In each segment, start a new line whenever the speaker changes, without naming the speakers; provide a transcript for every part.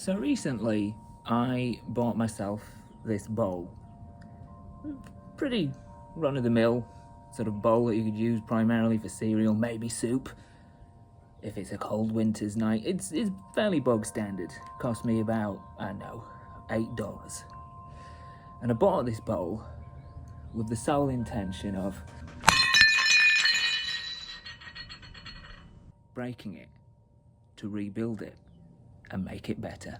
So recently, I bought myself this bowl. Pretty run-of-the-mill sort of bowl that you could use primarily for cereal, maybe soup. If it's a cold winter's night, it's fairly bog standard. Cost me about, I don't know, $8. And I bought this bowl with the sole intention of breaking it to rebuild it and make it better.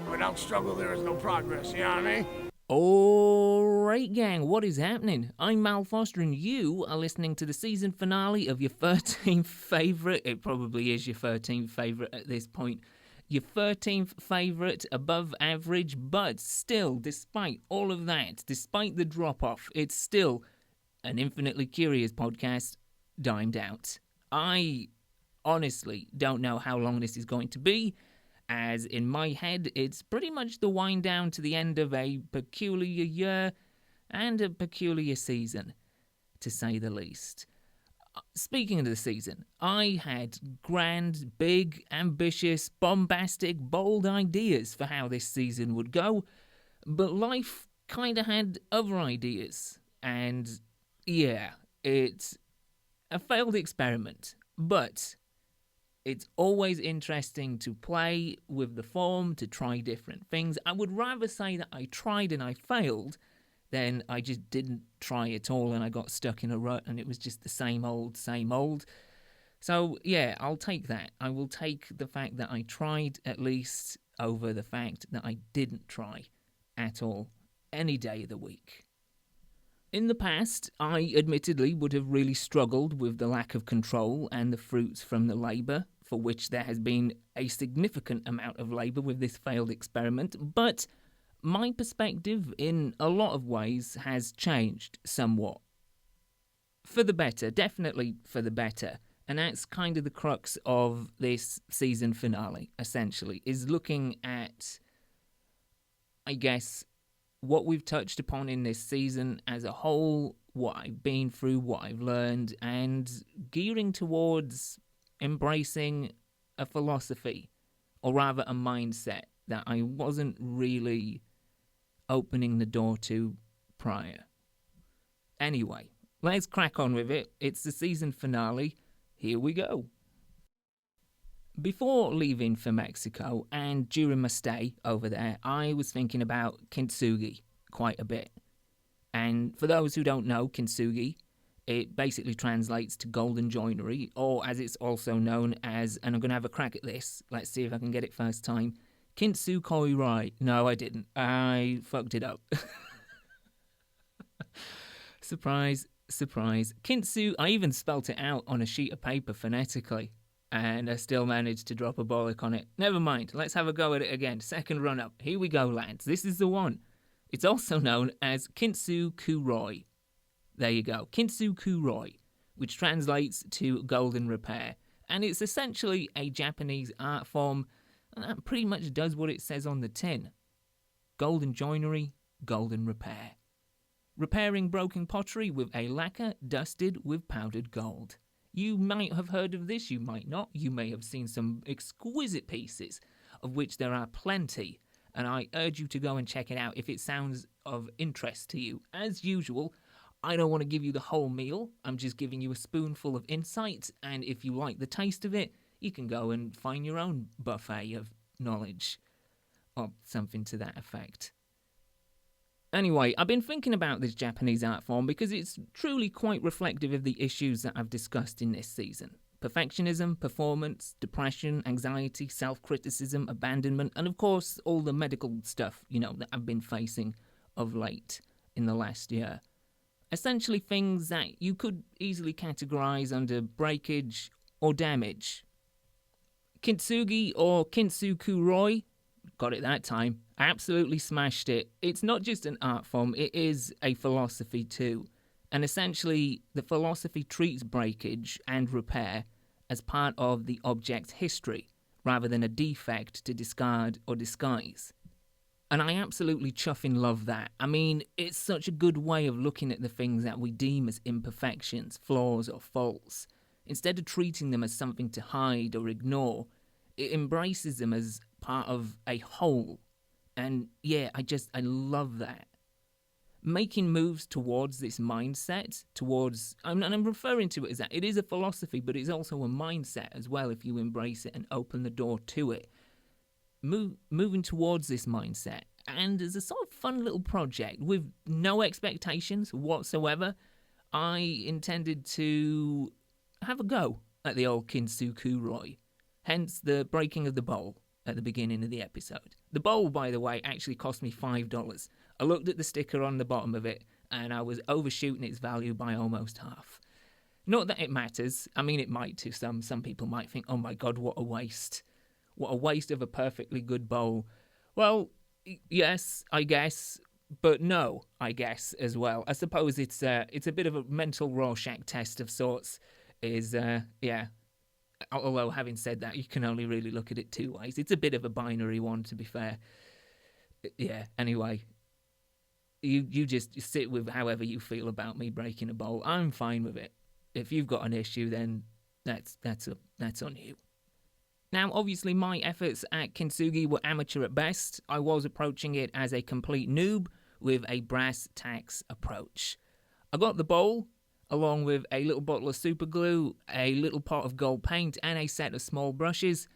Without struggle, there is no progress, you know what I mean?
Alright, gang, what is happening? I'm Mal Foster, and you are listening to the season finale of your 13th favourite. It probably is your 13th favourite at this point. Your 13th favourite above average, but still, despite all of that, despite the drop-off, it's still an infinitely curious podcast, dimed out. I honestly don't know how long this is going to be, as in my head, it's pretty much the wind down to the end of a peculiar year and a peculiar season, to say the least. Speaking of the season, I had grand, big, ambitious, bombastic, bold ideas for how this season would go, but life kinda had other ideas, and yeah, it's a failed experiment, but it's always interesting to play with the form, to try different things. I would rather say that I tried and I failed than I just didn't try at all and I got stuck in a rut and it was just the same old, same old. So, yeah, I'll take that. I will take the fact that I tried at least over the fact that I didn't try at all any day of the week. In the past, I admittedly would have really struggled with the lack of control and the fruits from the labour, for which there has been a significant amount of labour with this failed experiment, but my perspective in a lot of ways has changed somewhat. For the better, definitely for the better, and that's kind of the crux of this season finale, essentially, is looking at, I guess, what we've touched upon in this season as a whole, what I've been through, what I've learned, and gearing towards embracing a philosophy, or rather a mindset, that I wasn't really opening the door to prior. Anyway, let's crack on with it. It's the season finale. Here we go. Before leaving for Mexico and during my stay over there, I was thinking about Kintsugi quite a bit. And for those who don't know, Kintsugi, it basically translates to golden joinery, or as it's also known as, and I'm going to have a crack at this, let's see if I can get it first time, Kintsugi. No, I didn't. I fucked it up. Surprise, surprise. Kintsu, I even spelt it out on a sheet of paper phonetically. And I still managed to drop a bollock on it. Never mind, let's have a go at it again. Second run up. Here we go, lads. This is the one. It's also known as Kintsugi. There you go. Kintsugi, which translates to golden repair. And it's essentially a Japanese art form that pretty much does what it says on the tin. Golden joinery, golden repair. Repairing broken pottery with a lacquer dusted with powdered gold. You might have heard of this, you might not. You may have seen some exquisite pieces, of which there are plenty, and I urge you to go and check it out if it sounds of interest to you. As usual, I don't want to give you the whole meal, I'm just giving you a spoonful of insight, and if you like the taste of it, you can go and find your own buffet of knowledge, or something to that effect. Anyway, I've been thinking about this Japanese art form because it's truly quite reflective of the issues that I've discussed in this season. Perfectionism, performance, depression, anxiety, self-criticism, abandonment, and of course all the medical stuff, that I've been facing of late in the last year. Essentially things that you could easily categorise under breakage or damage. Kintsugi or Kintsugi, got it that time. Absolutely smashed it. It's not just an art form, it is a philosophy too. And essentially, the philosophy treats breakage and repair as part of the object's history, rather than a defect to discard or disguise. And I absolutely chuffing love that. I mean, it's such a good way of looking at the things that we deem as imperfections, flaws, or faults. Instead of treating them as something to hide or ignore, it embraces them as part of a whole. And yeah, I love that. Making moves towards this mindset, and I'm referring to it as that. It is a philosophy, but it's also a mindset as well if you embrace it and open the door to it. Moving towards this mindset, and as a sort of fun little project with no expectations whatsoever, I intended to have a go at the old Kintsugi, hence the breaking of the bowl at the beginning of the episode. The bowl, by the way, actually cost me $5. I looked at the sticker on the bottom of it, and I was overshooting its value by almost half. Not that it matters. I mean, it might to some. Some people might think, oh my god, what a waste. What a waste of a perfectly good bowl. Well, yes, I guess, but no, I guess as well. I suppose it's a bit of a mental Rorschach test of sorts. Yeah. Although having said that, you can only really look at it two ways. It's a bit of a binary one, to be fair. Yeah. Anyway, you just sit with however you feel about me breaking a bowl. I'm fine with it. If you've got an issue, then that's on you. Now, obviously, my efforts at Kintsugi were amateur at best. I was approaching it as a complete noob with a brass tacks approach. I got the bowl, along with a little bottle of superglue, a little pot of gold paint, and a set of small brushes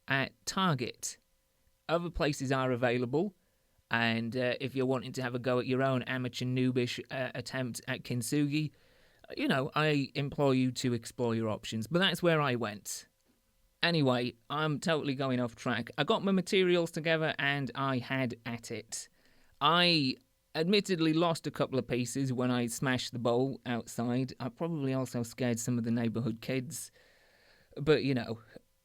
at Target. Other places are available, and if you're wanting to have a go at your own amateur noobish attempt at Kintsugi, I implore you to explore your options. But that's where I went. Anyway, I'm totally going off track. I got my materials together and I had at it. I admittedly lost a couple of pieces when I smashed the bowl outside. I probably also scared some of the neighbourhood kids. But,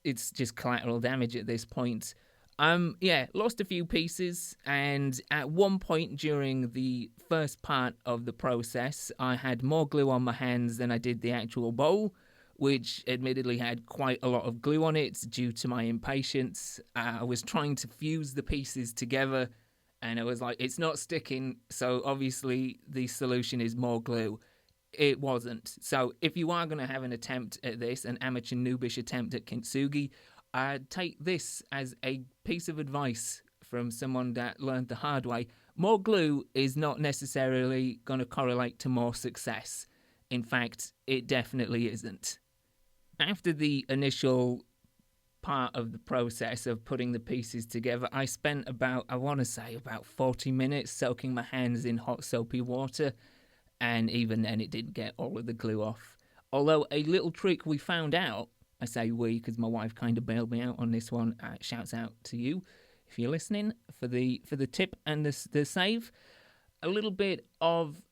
it's just collateral damage at this point. Lost a few pieces, and at one point during the first part of the process, I had more glue on my hands than I did the actual bowl, which admittedly had quite a lot of glue on it due to my impatience. I was trying to fuse the pieces together, and I was like, it's not sticking, so obviously the solution is more glue. It wasn't. So if you are going to have an attempt at this, an amateur noobish attempt at Kintsugi, I'd take this as a piece of advice from someone that learned the hard way. More glue is not necessarily going to correlate to more success. In fact, it definitely isn't. After the initial part of the process of putting the pieces together, I spent about 40 minutes soaking my hands in hot soapy water, and even then it didn't get all of the glue off. Although a little trick we found out, I say we because my wife kind of bailed me out on this one, shouts out to you if you're listening for the tip and the save, a little bit of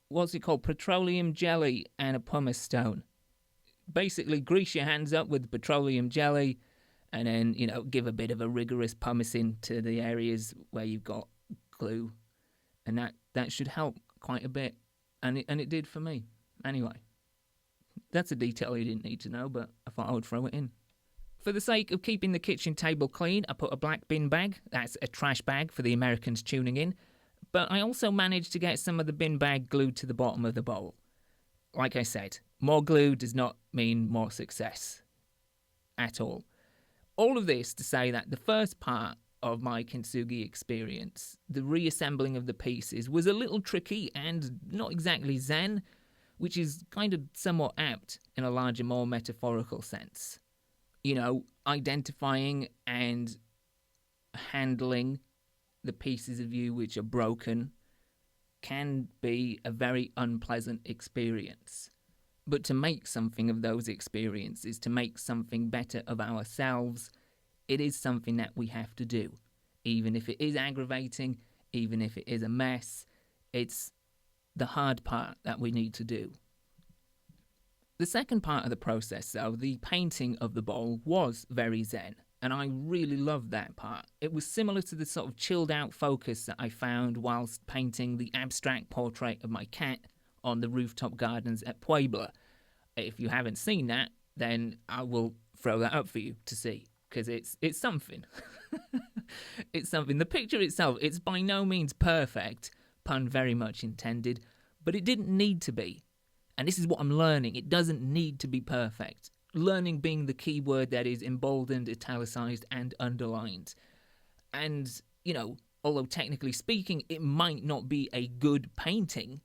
what's it called, petroleum jelly and a pumice stone. Basically, grease your hands up with petroleum jelly and then, give a bit of a rigorous pumicing to the areas where you've got glue. And that should help quite a bit. And it did for me. Anyway, that's a detail you didn't need to know, but I thought I would throw it in. For the sake of keeping the kitchen table clean, I put a black bin bag. That's a trash bag for the Americans tuning in. But I also managed to get some of the bin bag glued to the bottom of the bowl. Like I said, more glue does not mean more success at all. All of this to say that the first part of my Kintsugi experience, the reassembling of the pieces, was a little tricky and not exactly zen, which is kind of somewhat apt in a larger, more metaphorical sense. Identifying and handling the pieces of you which are broken can be a very unpleasant experience. But to make something of those experiences, to make something better of ourselves, it is something that we have to do. Even if it is aggravating, even if it is a mess, it's the hard part that we need to do. The second part of the process, though, the painting of the bowl, was very zen. And I really loved that part. It was similar to the sort of chilled out focus that I found whilst painting the abstract portrait of my cat on the rooftop gardens at Puebla. If you haven't seen that, then I will throw that up for you to see. because it's something. It's something. The picture itself, it's by no means perfect, pun very much intended, but it didn't need to be. And this is what I'm learning. It doesn't need to be perfect. Learning being the key word that is emboldened, italicized, and underlined. And, although technically speaking, it might not be a good painting,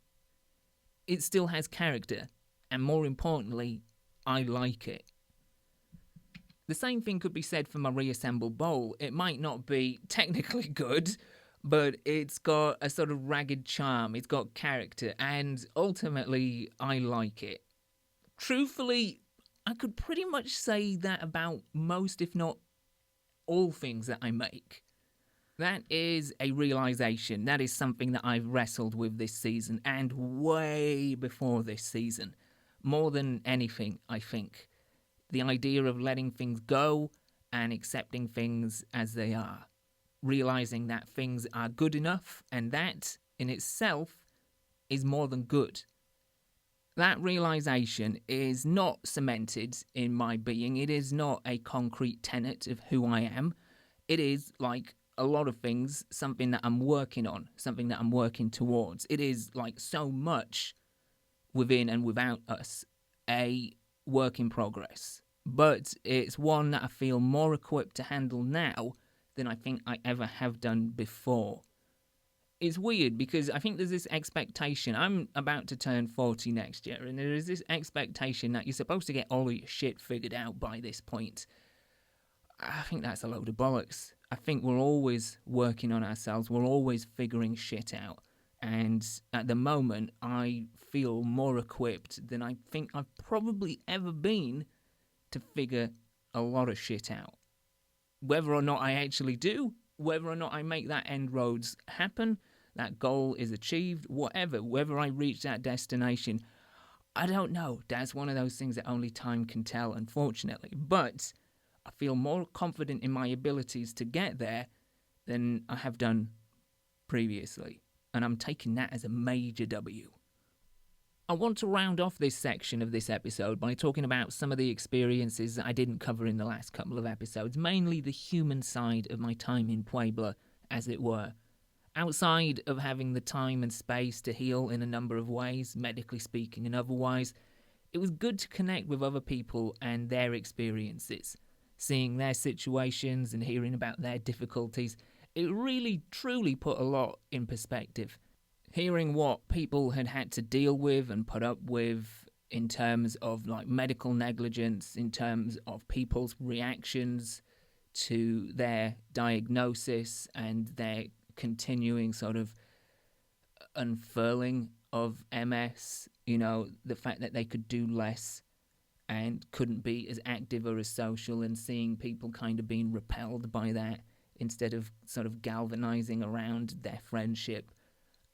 it still has character. And more importantly, I like it. The same thing could be said for my reassembled bowl. It might not be technically good, but it's got a sort of ragged charm. It's got character, and ultimately, I like it. Truthfully, I could pretty much say that about most, if not all, things that I make. That is a realization. That is something that I've wrestled with this season, and way before this season. More than anything, I think. The idea of letting things go and accepting things as they are. Realizing that things are good enough, and that, in itself, is more than good. That realization is not cemented in my being. It is not a concrete tenet of who I am. It is, like a lot of things, something that I'm working on, something that I'm working towards. It is, like so much within and without us, a work in progress. But it's one that I feel more equipped to handle now than I think I ever have done before. It's weird because I think there's this expectation. I'm about to turn 40 next year, and there is this expectation that you're supposed to get all of your shit figured out by this point. I think that's a load of bollocks. I think we're always working on ourselves. We're always figuring shit out. And at the moment, I feel more equipped than I think I've probably ever been to figure a lot of shit out. Whether or not I actually do, whether or not I make that end roads happen, that goal is achieved, whatever, whether I reach that destination, I don't know. That's one of those things that only time can tell, unfortunately. But I feel more confident in my abilities to get there than I have done previously. And I'm taking that as a major W. I want to round off this section of this episode by talking about some of the experiences that I didn't cover in the last couple of episodes, mainly the human side of my time in Puebla, as it were. Outside of having the time and space to heal in a number of ways, medically speaking and otherwise, it was good to connect with other people and their experiences. Seeing their situations and hearing about their difficulties, it really, truly put a lot in perspective. Hearing what people had to deal with and put up with in terms of like medical negligence, in terms of people's reactions to their diagnosis and their continuing sort of unfurling of MS, the fact that they could do less and couldn't be as active or as social, and seeing people kind of being repelled by that instead of sort of galvanizing around their friendship.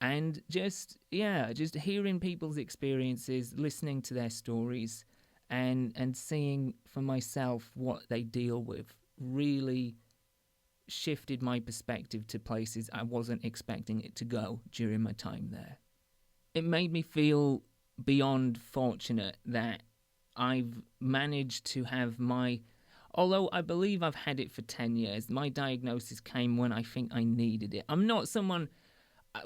And just hearing people's experiences, listening to their stories, and seeing for myself what they deal with really shifted my perspective to places I wasn't expecting it to go during my time there. It made me feel beyond fortunate that I've managed to have although I believe I've had it for 10 years, my diagnosis came when I think I needed it. I'm not someone...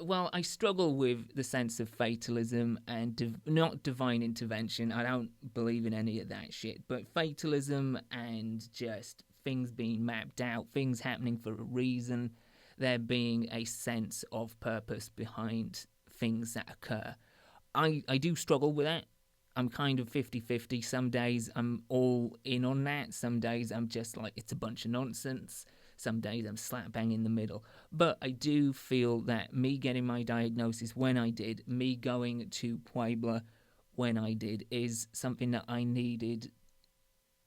Well, I struggle with the sense of fatalism and not divine intervention. I don't believe in any of that shit. But fatalism and just things being mapped out, things happening for a reason, there being a sense of purpose behind things that occur. I do struggle with that. I'm kind of 50-50. Some days I'm all in on that. Some days I'm just like, it's a bunch of nonsense. Some days I'm slap bang in the middle. But I do feel that me getting my diagnosis when I did, me going to Puebla when I did, is something that I needed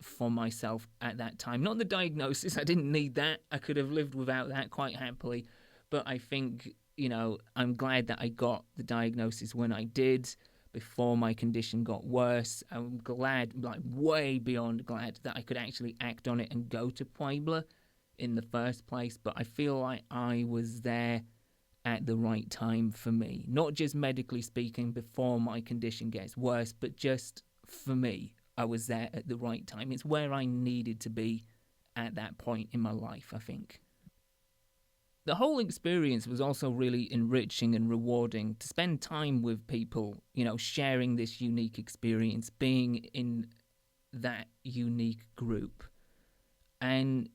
for myself at that time. Not the diagnosis, I didn't need that. I could have lived without that quite happily. But I think, I'm glad that I got the diagnosis when I did, before my condition got worse. I'm glad, like way beyond glad, that I could actually act on it and go to Puebla in the first place. But I feel like I was there at the right time for me. Not just medically speaking before my condition gets worse, but just for me, I was there at the right time. It's where I needed to be at that point in my life, I think. The whole experience was also really enriching and rewarding to spend time with people, sharing this unique experience, being in that unique group. And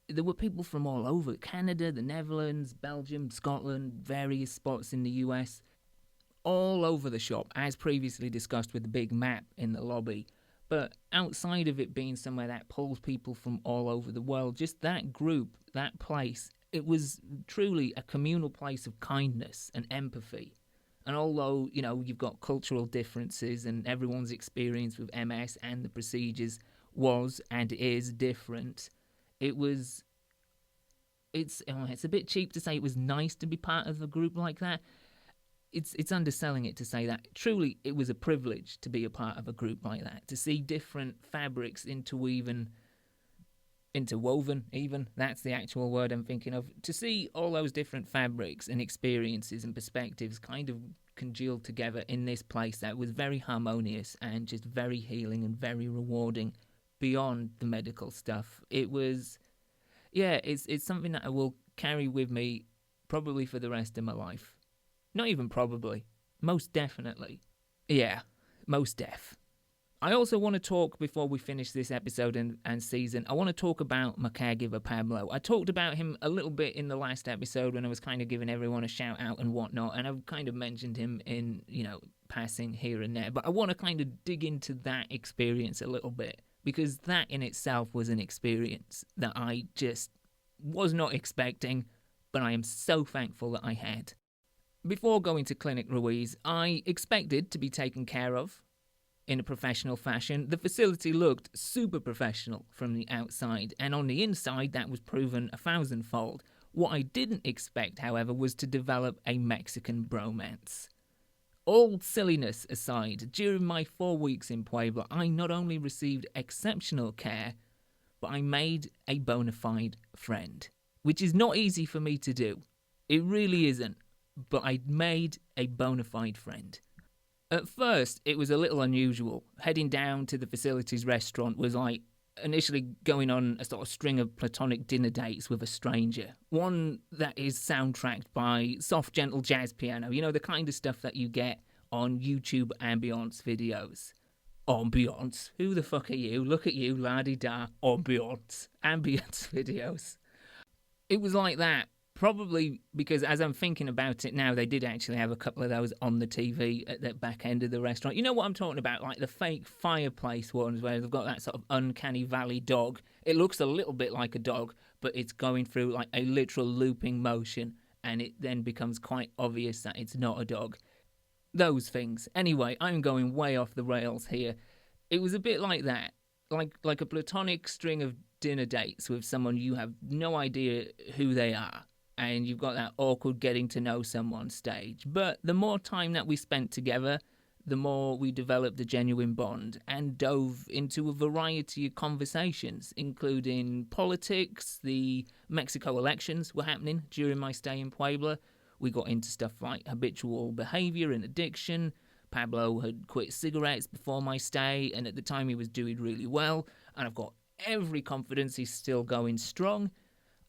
there were people from all over Canada, the Netherlands, Belgium, Scotland, various spots in the US, all over the shop, as previously discussed with the big map in the lobby. But outside of it being somewhere that pulls people from all over the world, just that group, that place, it was truly a communal place of kindness and empathy. And although, you've got cultural differences and everyone's experience with MS and the procedures was and is different, it's a bit cheap to say it was nice to be part of a group like that. It's underselling it to say that. Truly, it was a privilege to be a part of a group like that, to see different fabrics interwoven, that's the actual word I'm thinking of, to see all those different fabrics and experiences and perspectives kind of congealed together in this place that was very harmonious and just very healing and very rewarding beyond the medical stuff. It was, it's something that I will carry with me probably for the rest of my life. Not even probably. Most definitely. Yeah, most def. I also want to talk, before we finish this episode and season, I want to talk about my caregiver, Pablo. I talked about him a little bit in the last episode when I was kind of giving everyone a shout out and whatnot, and I've kind of mentioned him in, passing here and there. But I want to kind of dig into that experience a little bit, because that in itself was an experience that I just was not expecting, but I am so thankful that I had. Before going to Clinic Ruiz, I expected to be taken care of in a professional fashion. The facility looked super professional from the outside, and on the inside that was proven 1,000-fold. What I didn't expect, however, was to develop a Mexican bromance. All silliness aside, during my 4 weeks in Puebla, I not only received exceptional care, but I made a bona fide friend, which is not easy for me to do. It really isn't. But I made a bona fide friend. At first, it was a little unusual. Heading down to the facility's restaurant was like initially going on a sort of string of platonic dinner dates with a stranger. One that is soundtracked by soft, gentle jazz piano. The kind of stuff that you get on YouTube ambience videos. Ambience? Who the fuck are you? Look at you, la-di-da. Ambience videos. It was like that. Probably because, as I'm thinking about it now, they did actually have a couple of those on the TV at the back end of the restaurant. You know what I'm talking about? Like the fake fireplace ones where they've got that sort of uncanny valley dog. It looks a little bit like a dog, but it's going through like a literal looping motion, and it then becomes quite obvious that it's not a dog. Those things. Anyway, I'm going way off the rails here. It was a bit like that. Like a platonic string of dinner dates with someone you have no idea who they are. And you've got that awkward getting to know someone stage. But the more time that we spent together, the more we developed a genuine bond and dove into a variety of conversations, including politics. The Mexico elections were happening during my stay in Puebla. We got into stuff like habitual behavior and addiction. Pablo had quit cigarettes before my stay, and at the time he was doing really well. And I've got every confidence he's still going strong.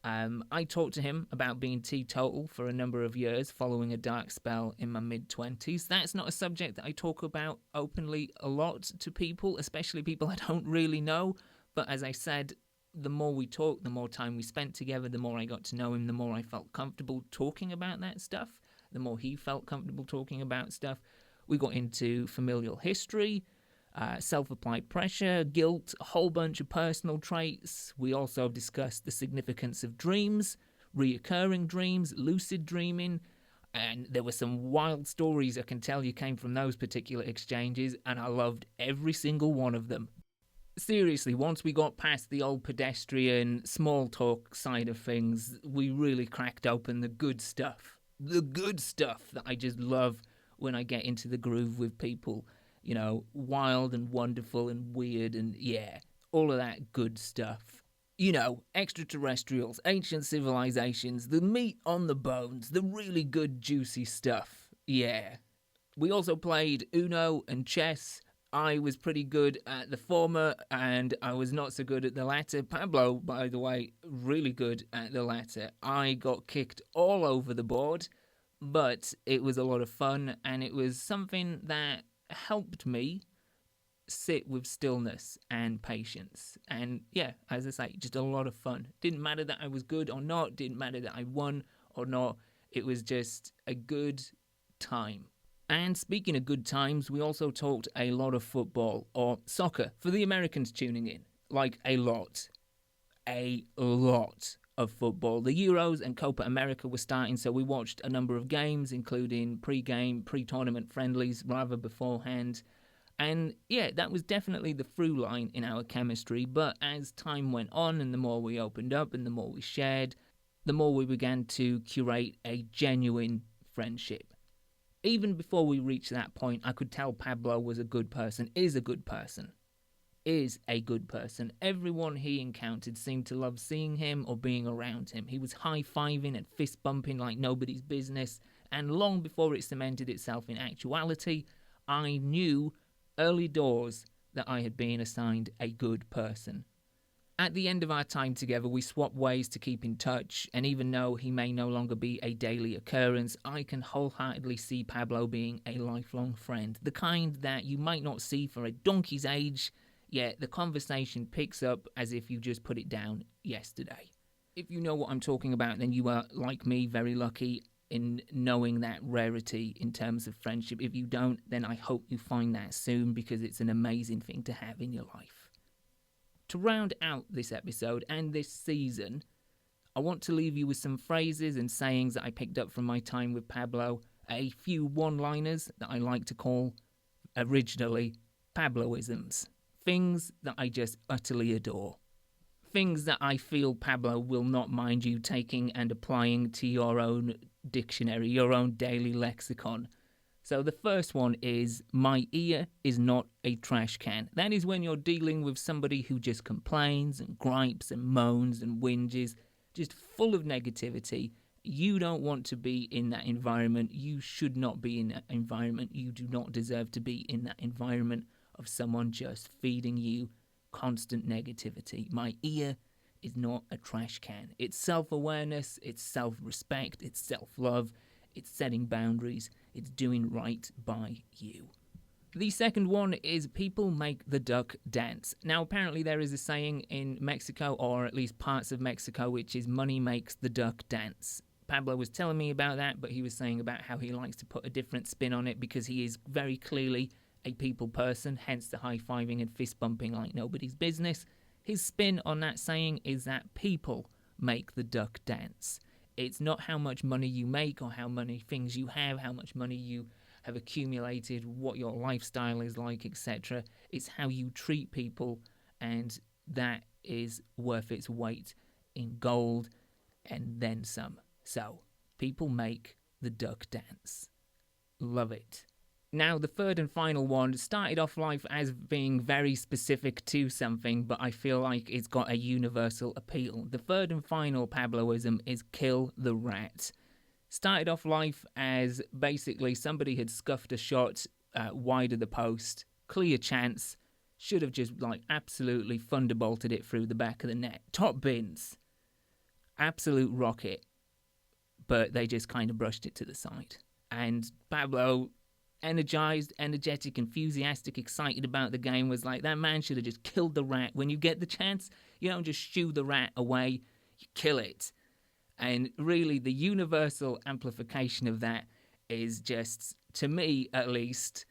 I talked to him about being teetotal for a number of years following a dark spell in my mid-20s. That's not a subject that I talk about openly a lot to people, especially people I don't really know. But as I said, the more we talked, the more time we spent together, the more I got to know him, the more I felt comfortable talking about that stuff, the more he felt comfortable talking about stuff. We got into familial history, self-applied pressure, guilt, a whole bunch of personal traits. We also discussed the significance of dreams, reoccurring dreams, lucid dreaming, and there were some wild stories I can tell you came from those particular exchanges, and I loved every single one of them. Seriously, once we got past the old pedestrian small talk side of things, we really cracked open the good stuff. The good stuff that I just love when I get into the groove with people. You know, wild and wonderful and weird and, yeah, all of that good stuff. You know, extraterrestrials, ancient civilizations, the meat on the bones, the really good juicy stuff. Yeah. We also played Uno and chess. I was pretty good at the former, and I was not so good at the latter. Pablo, by the way, really good at the latter. I got kicked all over the board, but it was a lot of fun, and it was something that helped me sit with stillness and patience. And yeah, as I say, just a lot of fun. Didn't matter that I was good or not, didn't matter that I won or not. It was just a good time. And speaking of good times, we also talked a lot of football, or soccer, for the Americans tuning in. Like a lot of football. The Euros and Copa America were starting, so we watched a number of games, including pre-game, pre-tournament friendlies rather beforehand. And yeah, that was definitely the through line in our chemistry, but as time went on and the more we opened up and the more we shared, the more we began to curate a genuine friendship. Even before we reached that point, I could tell Pablo was a good person, is a good person. Everyone he encountered seemed to love seeing him or being around him. He was high-fiving and fist-bumping like nobody's business, and long before it cemented itself in actuality, I knew early doors that I had been assigned a good person. At the end of our time together, we swapped ways to keep in touch, and even though he may no longer be a daily occurrence, I can wholeheartedly see Pablo being a lifelong friend, the kind that you might not see for a donkey's age, yet the conversation picks up as if you just put it down yesterday. If you know what I'm talking about, then you are, like me, very lucky in knowing that rarity in terms of friendship. If you don't, then I hope you find that soon, because it's an amazing thing to have in your life. To round out this episode and this season, I want to leave you with some phrases and sayings that I picked up from my time with Pablo, a few one-liners that I like to call, originally, Pabloisms. Things that I just utterly adore. Things that I feel Pablo will not mind you taking and applying to your own dictionary, your own daily lexicon. So the first one is, my ear is not a trash can. That is when you're dealing with somebody who just complains and gripes and moans and whinges, just full of negativity. You don't want to be in that environment. You should not be in that environment. You do not deserve to be in that environment of someone just feeding you constant negativity. My ear is not a trash can. It's self-awareness, it's self-respect, it's self-love, it's setting boundaries, it's doing right by you. The second one is, people make the duck dance. Now, apparently there is a saying in Mexico, or at least parts of Mexico, which is money makes the duck dance. Pablo was telling me about that, but he was saying about how he likes to put a different spin on it because he is very clearly a people person, hence the high-fiving and fist-bumping like nobody's business. His spin on that saying is that people make the duck dance. It's not how much money you make or how many things you have, how much money you have accumulated, what your lifestyle is like, etc. It's how you treat people, and that is worth its weight in gold and then some. So, people make the duck dance. Love it. Now, the third and final one started off life as being very specific to something, but I feel like it's got a universal appeal. The third and final Pabloism is kill the rat. Started off life as basically somebody had scuffed a shot wide of the post, clear chance, should have just absolutely thunderbolted it through the back of the net. Top bins. Absolute rocket. But they just kind of brushed it to the side. And Pablo, energized, energetic, enthusiastic, excited about the game, was like, that man should have just killed the rat. When you get the chance, you don't just shoo the rat away, you kill it. And really, the universal amplification of that is just, to me at least,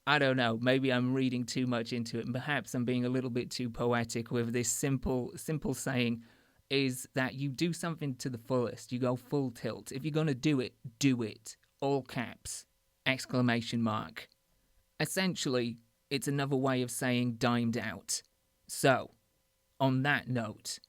I don't know, maybe I'm reading too much into it, and perhaps I'm being a little bit too poetic with this simple saying, is that you do something to the fullest. You go full tilt. If you're going to do it, do it. All caps. Exclamation mark. Essentially, it's another way of saying dimed out. So, on that note,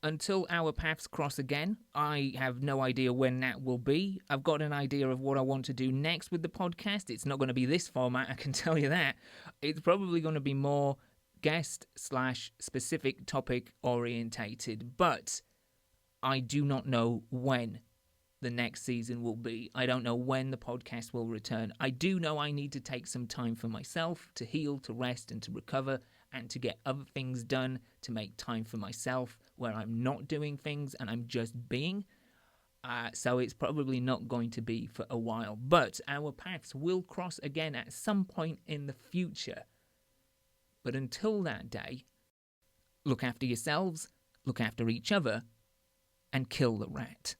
until our paths cross again, I have no idea when that will be. I've got an idea of what I want to do next with the podcast. It's not going to be this format, I can tell you that. It's probably going to be more guest/specific topic orientated, but I do not know when the the next season will be. I don't know when the podcast will return. I do know I need to take some time for myself to heal, to rest, and to recover, and to get other things done, to make time for myself where I'm not doing things and I'm just being. So it's probably not going to be for a while. But our paths will cross again at some point in the future. But until that day, look after yourselves, look after each other, and kill the rat.